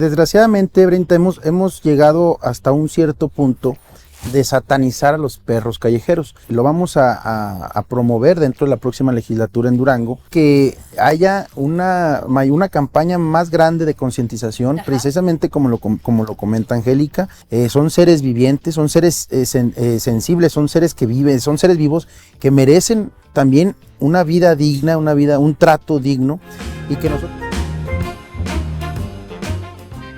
Desgraciadamente, Brenta, hemos llegado hasta un cierto punto de satanizar a los perros callejeros. Lo vamos a promover dentro de la próxima legislatura en Durango, que haya una campaña más grande de concientización, precisamente como lo comenta Angélica. Son seres vivientes, son seres sensibles, son seres que viven, son seres vivos que merecen también una vida digna, un trato digno, y que nosotros...